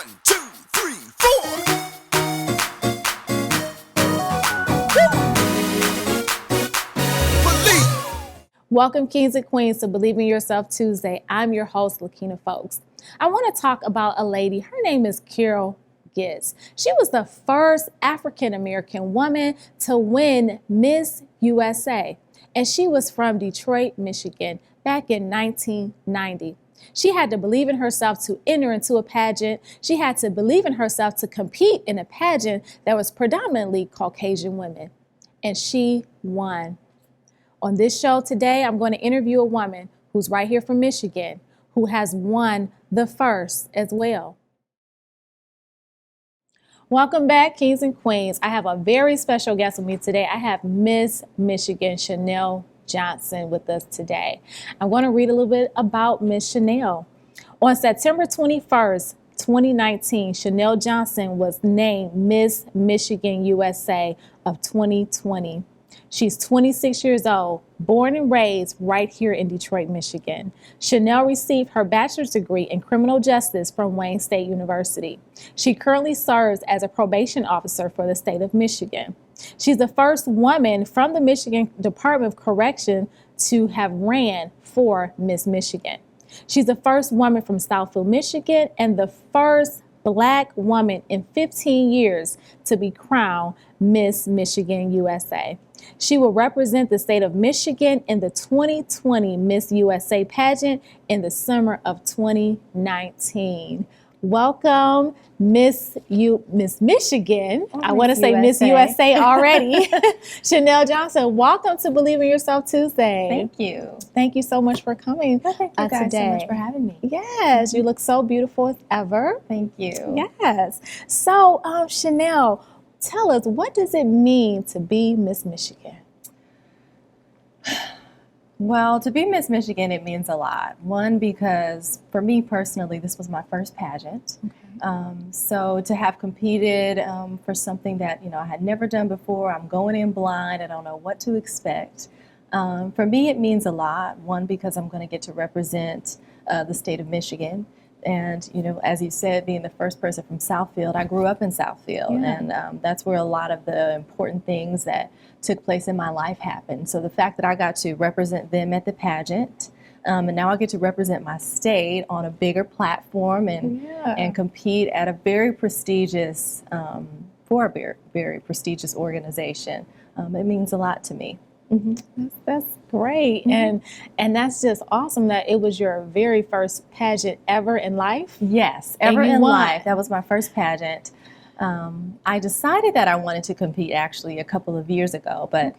2, 3, 4. Welcome, kings and queens, to Believe in Yourself Tuesday. I'm your host, Lakina Fulks. I want to talk about a lady. Her name is Carol Gitz. She was the first African-American woman to win Miss USA, and she was from Detroit, Michigan, back in 1990. She had to believe in herself to enter into a pageant. She had to believe in herself to compete in a pageant that was predominantly Caucasian women, and she won. On this show today, I'm going to interview a woman who's right here from Michigan, who has won the first as well. Welcome back, kings and queens. I have a very special guest with me today. I have Miss Michigan, Chanel Johnson, with us today. I'm going to read a little bit about Miss Chanel. On September 21st, 2019, Chanel Johnson was named Miss Michigan USA of 2020. She's 26 years old, born and raised right here in Detroit, Michigan. Chanel received her bachelor's degree in criminal justice from Wayne State University. She currently serves as a probation officer for the state of Michigan. She's the first woman from the Michigan Department of Correction to have ran for Miss Michigan. She's the first woman from Southfield, Michigan, and the first Black woman in 15 years to be crowned Miss Michigan USA. She will represent the state of Michigan in the 2020 Miss USA pageant in the summer of 2019. Welcome, Miss Michigan. I want to say Miss USA already. Chanel Johnson, welcome to Believe in Yourself Tuesday. Thank you. Thank you so much for coming Thank you guys today. so much for having me. Yes, you look so beautiful as ever. Thank you. Yes. So, Chanel, tell us, what does it mean to be Miss Michigan? Well, to be Miss Michigan, it means a lot. One, because for me personally, this was my first pageant. Okay. So to have competed for something that, I had never done before, I'm going in blind, I don't know what to expect. For me, it means a lot. One, because I'm going to get to represent the state of Michigan. And, as you said, being the first person from Southfield, I grew up in Southfield, and that's where a lot of the important things that took place in my life happened. So the fact that I got to represent them at the pageant, and now I get to represent my state on a bigger platform and compete at a very prestigious, for a very, very prestigious organization, it means a lot to me. Mm-hmm. That's great. Mm-hmm. And that's just awesome that it was your very first pageant ever in life. Yes, ever in life. That was my first pageant. I decided that I wanted to compete actually a couple of years ago, but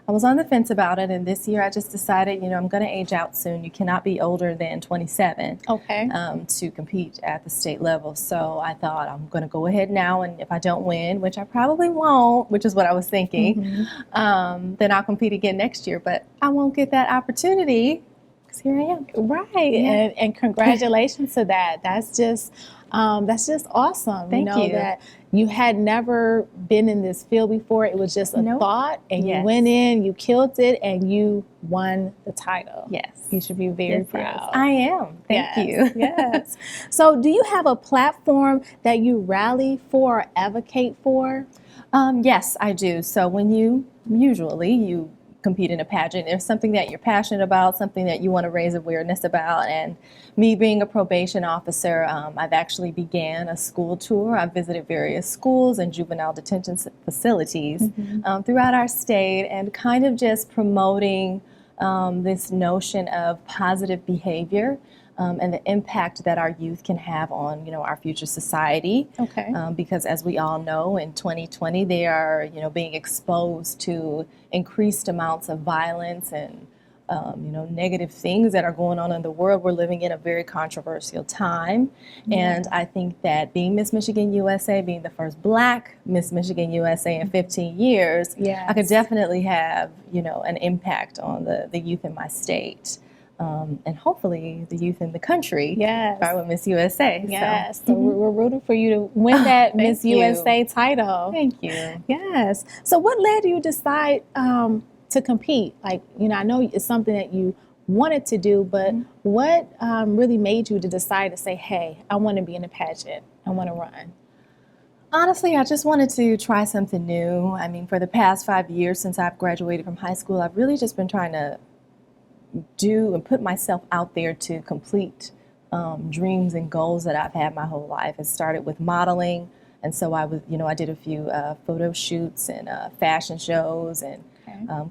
I was on the fence about it, and this year I just decided, I'm going to age out soon. You cannot be older than 27 to compete at the state level. So I thought I'm going to go ahead now, and if I don't win, which I probably won't, which is what I was thinking, then I'll compete again next year. But I won't get that opportunity because here I am. Right, and congratulations to that. That's just awesome. Thank you. That you had never been in this field before. It was just a thought, and you went in, you killed it, and you won the title. Yes. You should be very proud. Yes. I am. Thank you. Yes. So do you have a platform that you rally for or advocate for? Yes, I do. So when you compete in a pageant, there's something that you're passionate about, something that you want to raise awareness about. And me being a probation officer, I've actually began a school tour. I've visited various schools and juvenile detention facilities throughout our state, and kind of just promoting this notion of positive behavior and the impact that our youth can have on, our future society. Because as we all know, in 2020, they are, being exposed to increased amounts of violence and, negative things that are going on in the world. We're living in a very controversial time. And I think that being Miss Michigan USA, being the first Black Miss Michigan USA in 15 years, I could definitely have, an impact on the youth in my state. And hopefully the youth in the country are with Miss USA. Yes, so we're rooting for you to win that Miss USA title. Thank you. Yes. So what led you to decide to compete? Like, I know it's something that you wanted to do, but what really made you to decide to say, hey, I want to be in a pageant, I want to run? Honestly, I just wanted to try something new. I mean, for the past 5 years since I've graduated from high school, I've really just been trying to do and put myself out there to complete dreams and goals that I've had my whole life. It started with modeling, and so I did a few photo shoots and fashion shows, and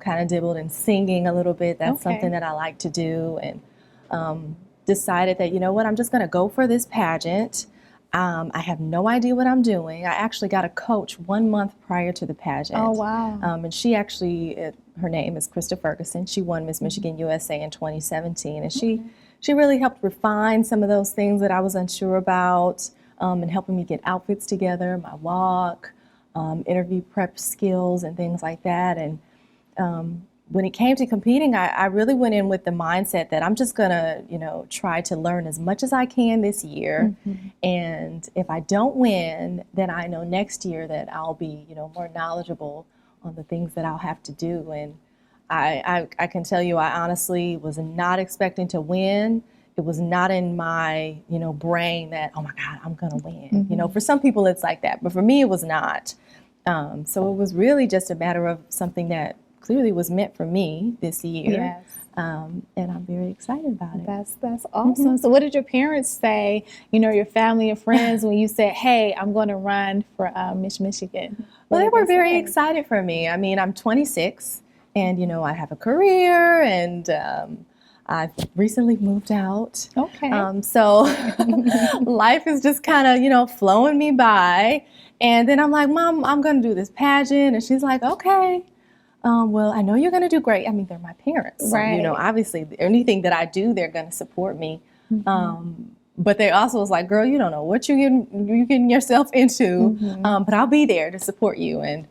kind of dabbled in singing a little bit. That's something that I like to do, and decided that, you know what, I'm just going to go for this pageant. I have no idea what I'm doing. I actually got a coach 1 month prior to the pageant. Oh, wow. And she actually, her name is Krista Ferguson. She won Miss Michigan USA in 2017. And she really helped refine some of those things that I was unsure about, and helping me get outfits together, my walk, interview prep skills, and things like that. And when it came to competing, I really went in with the mindset that I'm just gonna, try to learn as much as I can this year. And if I don't win, then I know next year that I'll be, more knowledgeable on the things that I'll have to do. And I can tell you, I honestly was not expecting to win. It was not in my, brain that, oh my God, I'm gonna win. For some people it's like that, but for me it was not. So it was really just a matter of something that clearly was meant for me this year. Yes. And I'm very excited about it. That's awesome. So what did your parents say, your family and friends, when you said, hey, I'm going to run for Miss Michigan? Well, they were very excited for me. I mean, I'm 26 and, I have a career, and I've recently moved out. Okay. So life is just kind of, flowing me by. And then I'm like, Mom, I'm going to do this pageant. And she's like, okay. Well, I know you're going to do great. I mean, they're my parents. So, Right. Obviously anything that I do, they're going to support me. But they also was like, girl, you don't know what you're getting yourself into, but I'll be there to support you. And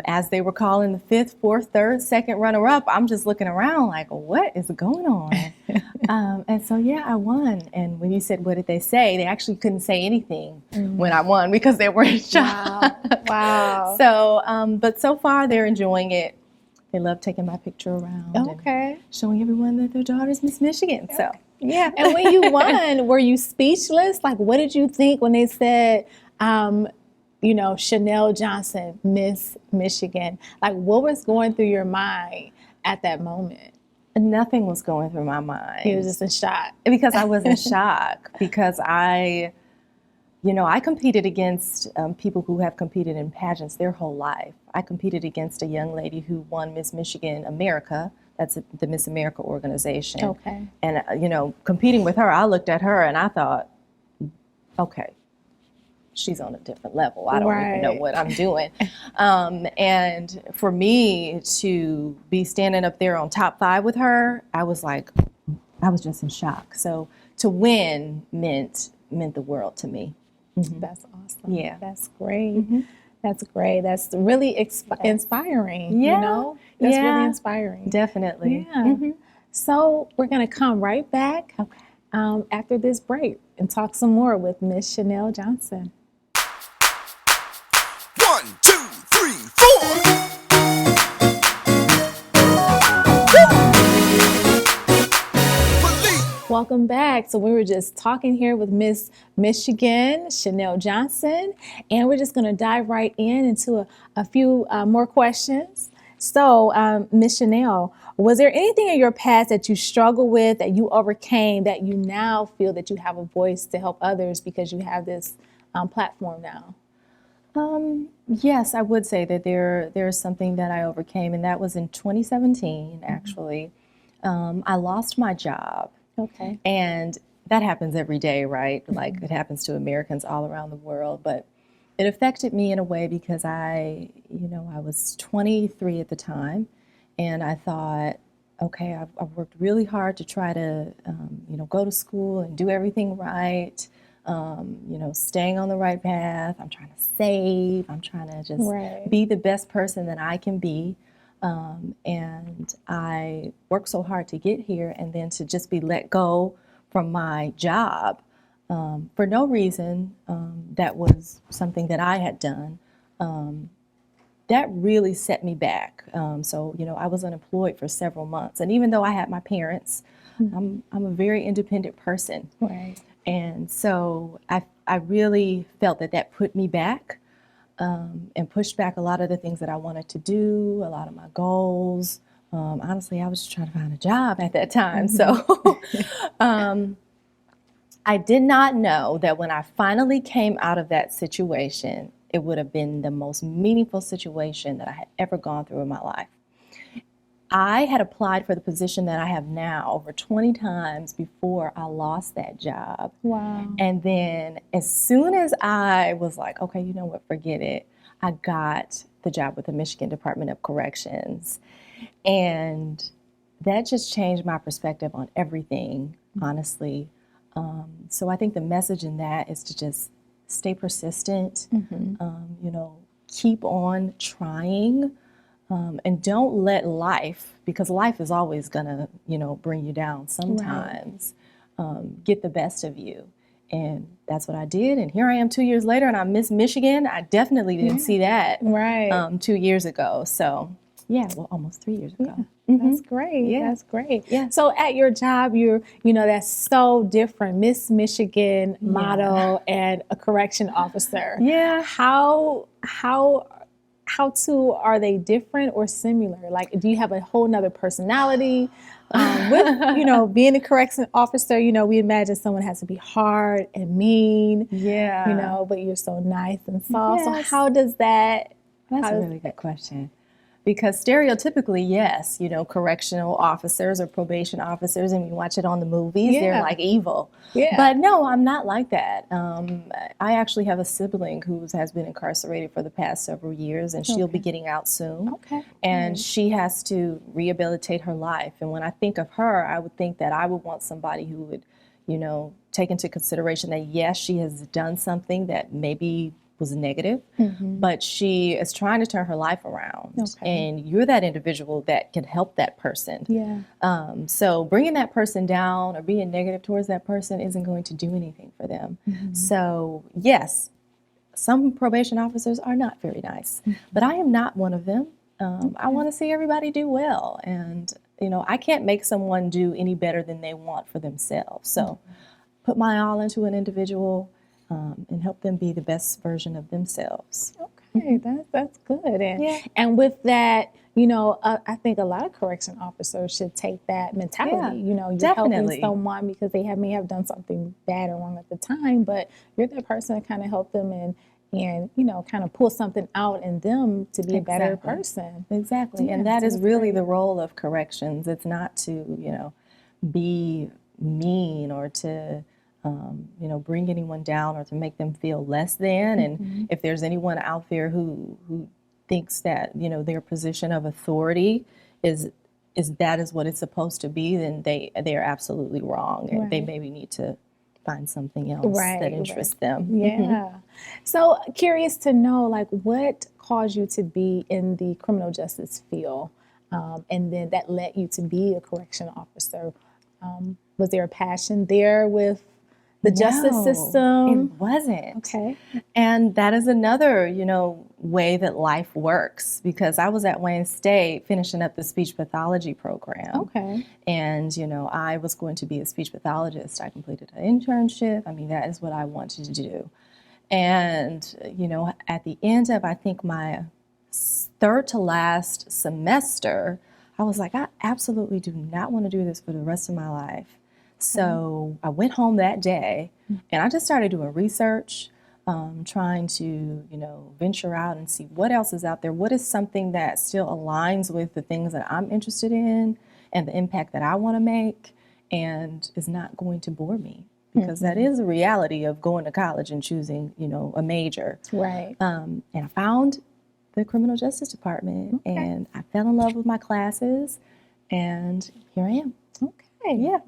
as they were calling the 5th, 4th, 3rd, 2nd runner-up, I'm just looking around like, what is going on? And so, yeah, I won. And when you said, what did they say? They actually couldn't say anything when I won because they were in shock. Wow. So, but so far they're enjoying it. They love taking my picture around Okay. and showing everyone that their daughter's Miss Michigan. So, yeah. And when you won, were you speechless? Like, what did you think when they said, Chanel Johnson, Miss Michigan? Like, what was going through your mind at that moment? Nothing was going through my mind. You were just in shock. Because I was in shock. Because I competed against people who have competed in pageants their whole life. I competed against a young lady who won Miss Michigan America. That's the Miss America organization. Okay. And, competing with her, I looked at her and I thought, okay, she's on a different level. I don't even know what I'm doing. And for me to be standing up there on top 5 with her, I was just in shock. So to win meant the world to me. That's awesome. Yeah. That's great. That's great. That's really inspiring. Yeah. That's really inspiring. Definitely. Yeah. So we're going to come right back after this break and talk some more with Miss Chanel Johnson. 1, 2, 3, 4. Welcome back. So we were just talking here with Miss Michigan, Chanel Johnson, and we're just going to dive right into a few more questions. So, Miss Chanel, was there anything in your past that you struggled with, that you overcame, that you now feel that you have a voice to help others because you have this platform now? Yes, I would say that there's something that I overcame, and that was in 2017, actually. I lost my job. Okay. And that happens every day, right? Like it happens to Americans all around the world. But it affected me in a way because I was 23 at the time, and I thought, okay, I've worked really hard to try to, go to school and do everything right. Staying on the right path. I'm trying to save. I'm trying to just be the best person that I can be. And I worked so hard to get here, and then to just be let go from my job for no reason that was something that I had done. that really set me back. So, I was unemployed for several months. And even though I had my parents, I'm a very independent person. Right. And so I really felt that put me back and pushed back a lot of the things that I wanted to do, a lot of my goals. Honestly, I was just trying to find a job at that time. So I did not know that when I finally came out of that situation, it would have been the most meaningful situation that I had ever gone through in my life. I had applied for the position that I have now over 20 times before I lost that job. Wow. And then as soon as I was like, okay, you know what, forget it, I got the job with the Michigan Department of Corrections. And that just changed my perspective on everything, honestly. So I think the message in that is to just stay persistent, keep on trying, and don't let life, because life is always gonna, bring you down sometimes, get the best of you. And that's what I did. And here I am 2 years later, and I miss Michigan. I definitely didn't see that 2 years ago. So yeah, well, almost 3 years ago. Yeah. That's great. Yeah. That's great. Yeah. So at your job, that's so different. Miss Michigan model and a correction officer. Yeah. How two are they different or similar? Like, do you have a whole nother personality? With, being a correction officer, we imagine someone has to be hard and mean. Yeah. But you're so nice and soft. Yes. So how does that? That's a really good question. Because stereotypically, yes, correctional officers or probation officers, and you watch it on the movies, they're like evil. Yeah. But no, I'm not like that. I actually have a sibling who has been incarcerated for the past several years, and she'll be getting out soon. Okay. And she has to rehabilitate her life. And when I think of her, I would think that I would want somebody who would, take into consideration that, yes, she has done something that maybe was negative, but she is trying to turn her life around. Okay. And you're that individual that can help that person. Yeah. So bringing that person down or being negative towards that person isn't going to do anything for them. So yes, some probation officers are not very nice, but I am not one of them. I want to see everybody do well. And, I can't make someone do any better than they want for themselves. So put my all into an individual, and help them be the best version of themselves. Okay, that's good. And with that, I think a lot of correction officers should take that mentality. You're definitely helping someone because they may have done something bad or wrong at the time, but you're that person to kind of help them and kind of pull something out in them to be a better person. Exactly. Yeah, and that is that's really great. the role of corrections. It's not to, be mean or to bring anyone down or to make them feel less than. And if there's anyone out there who thinks that, their position of authority is what it's supposed to be, then they are absolutely wrong. And they maybe need to find something else that interests them. Yeah. So curious to know, like, what caused you to be in the criminal justice field? And then that led you to be a correction officer. Was there a passion there with the justice system? It wasn't. Okay. And that is another, way that life works, because I was at Wayne State finishing up the speech pathology program. Okay. And, I was going to be a speech pathologist. I completed an internship. I mean, that is what I wanted to do. And, at the end of, I think, my third to last semester, I was like, I absolutely do not want to do this for the rest of my life. So I went home that day and I just started doing research, trying to, venture out and see what else is out there. What is something that still aligns with the things that I'm interested in and the impact that I want to make and is not going to bore me? Because that is a reality of going to college and choosing, a major. Right. And I found the criminal justice department and I fell in love with my classes and here I am. Okay. Yeah.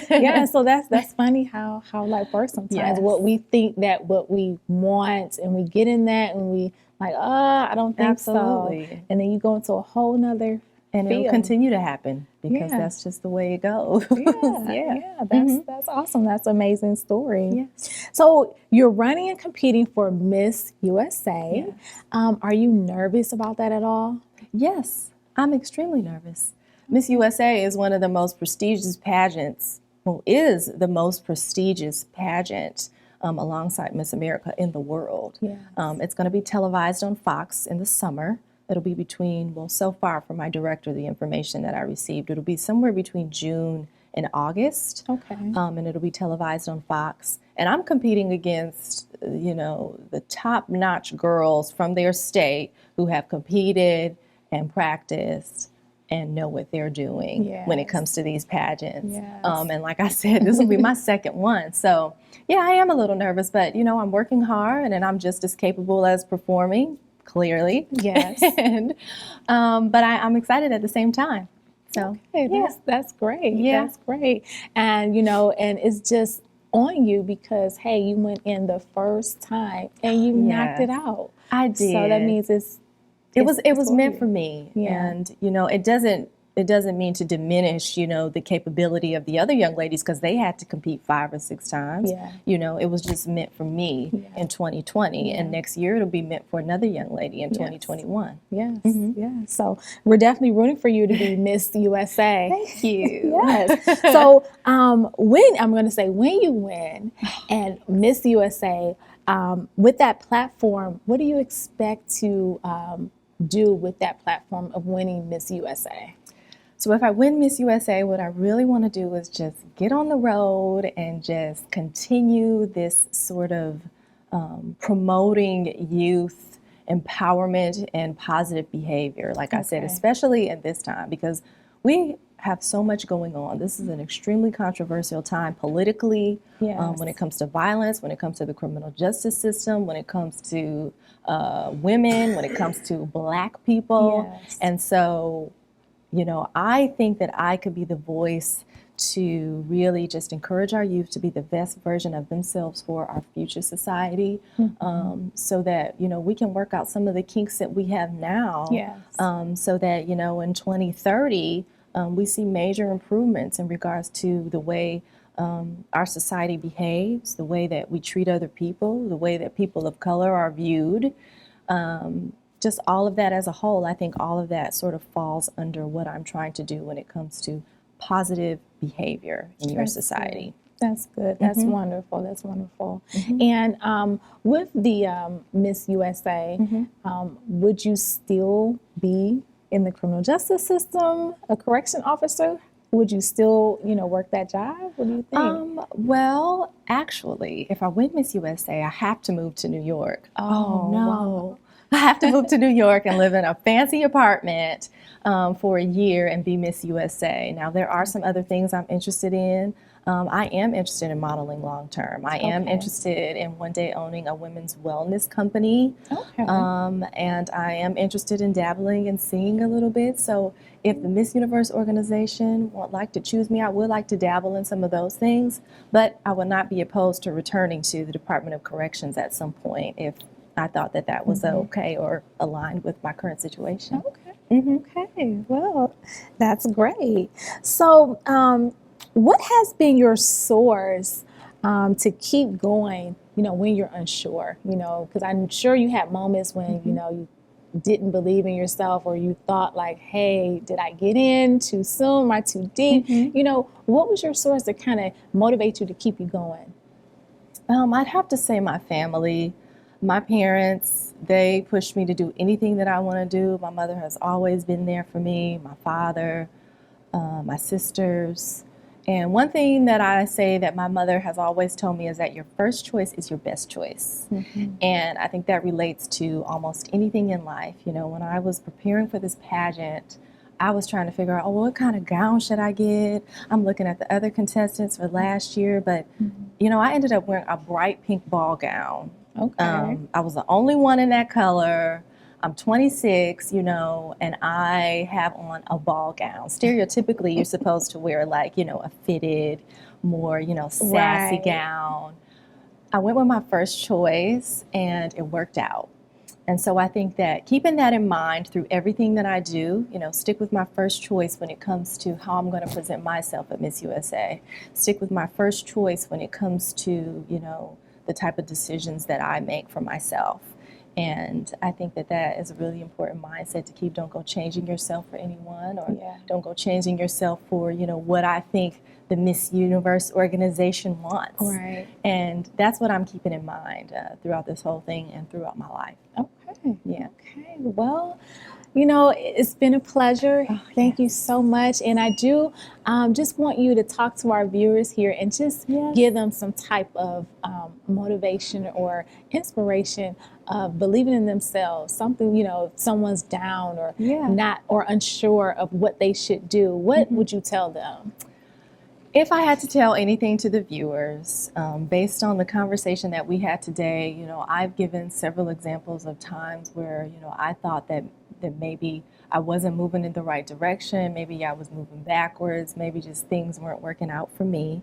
Yeah, so that's funny how life works sometimes. Yes. What we think that what we want and we get in that and we like, I don't think Absolutely. so. And then you go into a whole nother And it'll feel. continue to happen because Yeah. that's just the way it goes. Yeah, that's awesome. That's an amazing story. Yes. So you're running and competing for Miss USA. Yes. Are you nervous about that at all? Yes, I'm extremely nervous. Miss USA is one of the most prestigious pageants, well, is the most prestigious pageant alongside Miss America in the world. Yes. It's going to be televised on Fox in the summer. It'll be between, well, so far from my director, the information that I received, it'll be somewhere between June and August. Okay. And it'll be televised on Fox. And I'm competing against, the top-notch girls from their state who have competed and practiced and know what they're doing when it Yes. comes to these pageants. Yes. And like I said, this will be my second one. So, yeah, I am a little nervous, but, I'm working hard and I'm just as capable as performing, clearly. Yes. and, but I'm excited at the same time. So, Okay, yeah. that's great. Yeah. That's great. And, and it's just on you because, hey, you went in the first time and you knocked it out. I did. So that means it was for meant you. for me. Yeah. And, it doesn't mean to diminish, the capability of the other young ladies because they had to compete 5 or 6 times. Yeah. It was just meant for me Yeah. in 2020. Yeah. And next year it'll be meant for another young lady in 2021. Yes, yes. So we're definitely rooting for you to be Miss USA. Thank you. Yes. So when you win and Miss USA, with that platform, what do you expect to do with that platform of winning Miss USA? So if I win Miss USA, what I really want to do is just get on the road and just continue this sort of promoting youth empowerment and positive behavior, like I said, Okay. especially in this time, because we have so much going on. This is an extremely controversial time politically, Yes. when it comes to violence, when it comes to the criminal justice system, when it comes to women, when it comes to Black people. Yes. And so, I think that I could be the voice to really just encourage our youth to be the best version of themselves for our future society, so that, we can work out some of the kinks that we have now, Yes. so that, in 2030, we see major improvements in regards to the way our society behaves, the way that we treat other people, the way that people of color are viewed. Just all of that as a whole, I think all of that sort of falls under what I'm trying to do when it comes to positive behavior in your society. That's good. That's wonderful. That's wonderful. And with the Miss USA, would you still be in the criminal justice system, a correction officer? Would you still, work that job? What do you think? Well, actually, if I win Miss USA, I have to move to New York. Oh, no. I have to move to New York and live in a fancy apartment for a year and be Miss USA. Now, there are some other things I'm interested in. I am interested in modeling long term. I am interested in one day owning a women's wellness company. Okay. And I am interested in dabbling and singing a little bit. So if the Miss Universe organization would like to choose me, I would like to dabble in some of those things. But I would not be opposed to returning to the Department of Corrections at some point if I thought that that was okay or aligned with my current situation. Okay. Well, that's great. So, what has been your source to keep going, when you're unsure, because I'm sure you had moments when, you didn't believe in yourself or you thought like, hey, did I get in too soon? Am I too deep? What was your source to kind of motivate you to keep you going? I'd have to say my family. My parents, they pushed me to do anything that I want to do. My mother has always been there for me, my father, my sisters. And one thing that I say that my mother has always told me is that your first choice is your best choice. And I think that relates to almost anything in life. When I was preparing for this pageant, I was trying to figure out, what kind of gown should I get? I'm looking at the other contestants for last year, but, I ended up wearing a bright pink ball gown. Okay. I was the only one in that color. I'm 26, and I have on a ball gown. Stereotypically, you're supposed to wear a fitted, more, sassy gown. I went with my first choice and it worked out. And so I think that keeping that in mind through everything that I do, stick with my first choice when it comes to how I'm going to present myself at Miss USA. Stick with my first choice when it comes to, the type of decisions that I make for myself. And I think that that is a really important mindset to keep. Don't go changing yourself for anyone, or don't go changing yourself for, what I think the Miss Universe organization wants. Right. And that's what I'm keeping in mind throughout this whole thing and throughout my life. Okay. Yeah. Okay. Well, it's been a pleasure. Oh, Thank you yes. so much. And I do just want you to talk to our viewers here and just give them some type of motivation or inspiration of believing in themselves. Something, if someone's down or not or unsure of what they should do, what would you tell them? If I had to tell anything to the viewers, based on the conversation that we had today, I've given several examples of times where, I thought that maybe I wasn't moving in the right direction, maybe I was moving backwards, maybe just things weren't working out for me.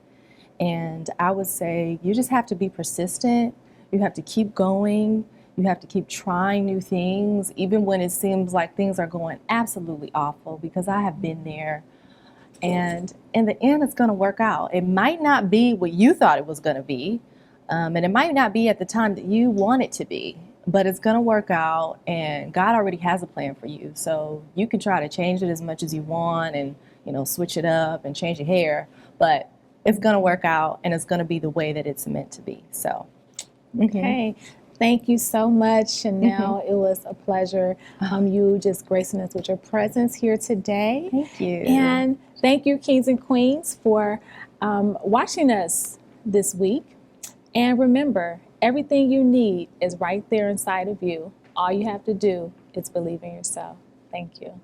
And I would say you just have to be persistent, you have to keep going, you have to keep trying new things, even when it seems like things are going absolutely awful, because I have been there. And in the end, it's going to work out. It might not be what you thought it was going to be, and it might not be at the time that you want it to be, but it's going to work out, and God already has a plan for you. So you can try to change it as much as you want and, switch it up and change your hair, but it's going to work out, and it's going to be the way that it's meant to be. So, Okay. Thank you so much, Chanel. It was a pleasure. You just gracing us with your presence here today. Thank you. And thank you, Kings and Queens, for watching us this week. And remember, everything you need is right there inside of you. All you have to do is believe in yourself. Thank you.